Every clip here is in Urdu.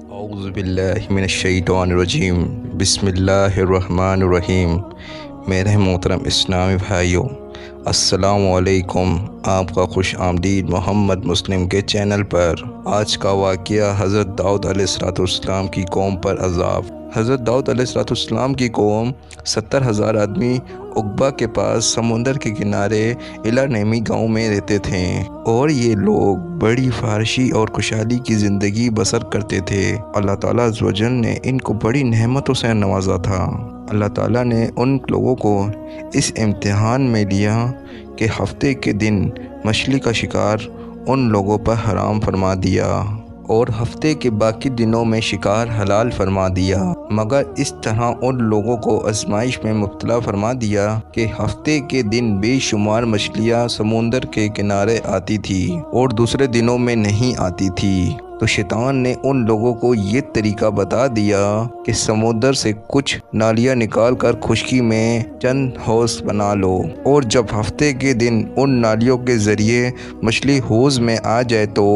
اعوذ باللہ من الشیطان الرجیم بسم اللہ الرحمن الرحیم۔ میرے محترم اسلامی بھائیوں، السلام علیکم۔ آپ کا خوش آمدید محمد مسلم کے چینل پر۔ آج کا واقعہ حضرت داؤد علیہ السلام کی قوم پر عذاب۔ حضرت داؤد علیہ السلام کی قوم 70,000 آدمی عقبہ کے پاس سمندر کے کنارے الا نیمی گاؤں میں رہتے تھے، اور یہ لوگ بڑی فحاشی اور خوشحالی کی زندگی بسر کرتے تھے۔ اللہ تعالیٰ عز و جل نے ان کو بڑی نعمتوں سے نوازا تھا۔ اللہ تعالیٰ نے ان لوگوں کو اس امتحان میں لیا کہ ہفتے کے دن مچھلی کا شکار ان لوگوں پر حرام فرما دیا اور ہفتے کے باقی دنوں میں شکار حلال فرما دیا، مگر اس طرح ان لوگوں کو آزمائش میں مبتلا فرما دیا کہ ہفتے کے دن بے شمار مچھلیاں سمندر کے کنارے آتی تھی اور دوسرے دنوں میں نہیں آتی تھی۔ تو شیطان نے ان لوگوں کو یہ طریقہ بتا دیا کہ سمندر سے کچھ نالیاں نکال کر خشکی میں چند حوض بنا لو، اور جب ہفتے کے دن ان نالیوں کے ذریعے مچھلی حوض میں آ جائے تو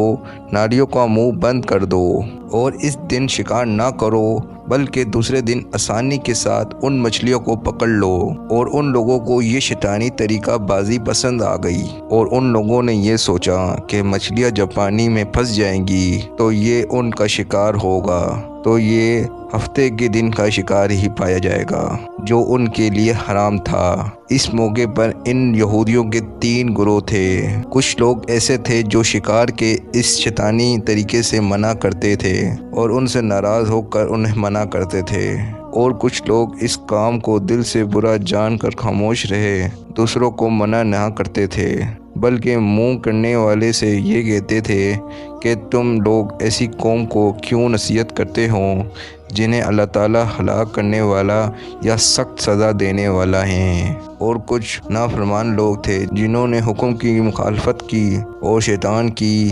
نالیوں کا منہ بند کر دو اور اس دن شکار نہ کرو، بلکہ دوسرے دن آسانی کے ساتھ ان مچھلیوں کو پکڑ لو۔ اور ان لوگوں کو یہ شیطانی طریقہ بازی پسند آ گئی، اور ان لوگوں نے یہ سوچا کہ مچھلیاں جب پانی میں پھنس جائیں گی تو یہ ان کا شکار ہوگا، تو یہ ہفتے کے دن کا شکار ہی پایا جائے گا جو ان کے لیے حرام تھا۔ اس موقع پر ان یہودیوں کے 3 گروہ تھے۔ کچھ لوگ ایسے تھے جو شکار کے اس شیطانی طریقے سے منع کرتے تھے اور ان سے ناراض ہو کر انہیں منع کرتے تھے، اور کچھ لوگ اس کام کو دل سے برا جان کر خاموش رہے، دوسروں کو منع نہ کرتے تھے، بلکہ منہ کرنے والے سے یہ کہتے تھے کہ تم لوگ ایسی قوم کو کیوں نصیحت کرتے ہو جنہیں اللہ تعالیٰ ہلاک کرنے والا یا سخت سزا دینے والا ہے۔ اور کچھ نافرمان لوگ تھے جنہوں نے حکم کی مخالفت کی اور شیطان کی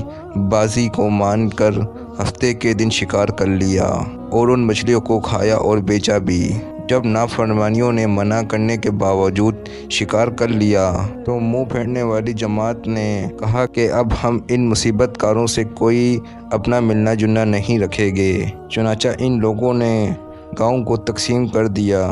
بازی کو مان کر ہفتے کے دن شکار کر لیا اور ان مچھلیوں کو کھایا اور بیچا بھی۔ جب نافرمانیوں نے منع کرنے کے باوجود شکار کر لیا تو منہ پھیرنے والی جماعت نے کہا کہ اب ہم ان مصیبت کاروں سے کوئی اپنا ملنا جلنا نہیں رکھیں گے۔ چنانچہ ان لوگوں نے گاؤں کو تقسیم کر دیا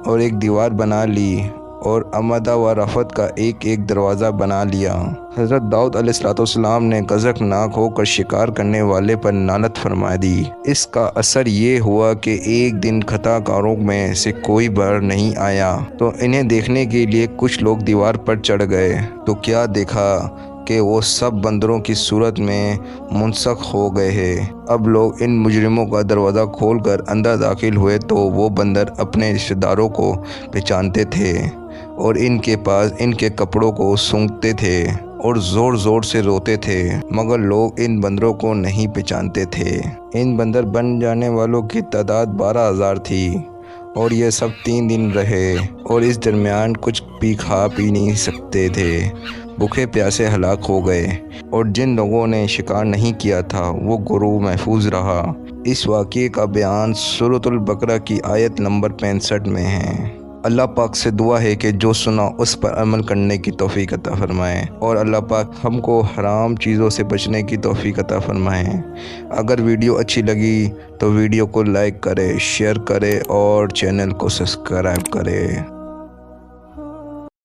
اور ایک دیوار بنا لی اور امدہ و رفت کا ایک ایک دروازہ بنا لیا۔ حضرت داؤد علیہ السلام نے غضبناک ہو کر شکار کرنے والے پر لعنت فرما دی۔ اس کا اثر یہ ہوا کہ ایک دن خطا کاروں میں سے کوئی باہر نہیں آیا، تو انہیں دیکھنے کے لیے کچھ لوگ دیوار پر چڑھ گئے، تو کیا دیکھا کہ وہ سب بندروں کی صورت میں منسلخ ہو گئے ہیں۔ اب لوگ ان مجرموں کا دروازہ کھول کر اندر داخل ہوئے تو وہ بندر اپنے رشتہ داروں کو پہچانتے تھے اور ان کے پاس ان کے کپڑوں کو سونگھتے تھے اور زور زور سے روتے تھے، مگر لوگ ان بندروں کو نہیں پہچانتے تھے۔ ان بندر بن جانے والوں کی تعداد 12,000 تھی، اور یہ سب 3 دن رہے اور اس درمیان کچھ بھی کھا پی نہیں سکتے تھے، بھوکے پیاسے ہلاک ہو گئے، اور جن لوگوں نے شکار نہیں کیا تھا وہ گروہ محفوظ رہا۔ اس واقعے کا بیان سورۃ البقرہ کی آیت نمبر 65 میں ہے۔ اللہ پاک سے دعا ہے کہ جو سنا اس پر عمل کرنے کی توفیق عطا فرمائے، اور اللہ پاک ہم کو حرام چیزوں سے بچنے کی توفیق عطا فرمائے۔ اگر ویڈیو اچھی لگی تو ویڈیو کو لائک کرے، شیئر کرے اور چینل کو سبسکرائب کرے۔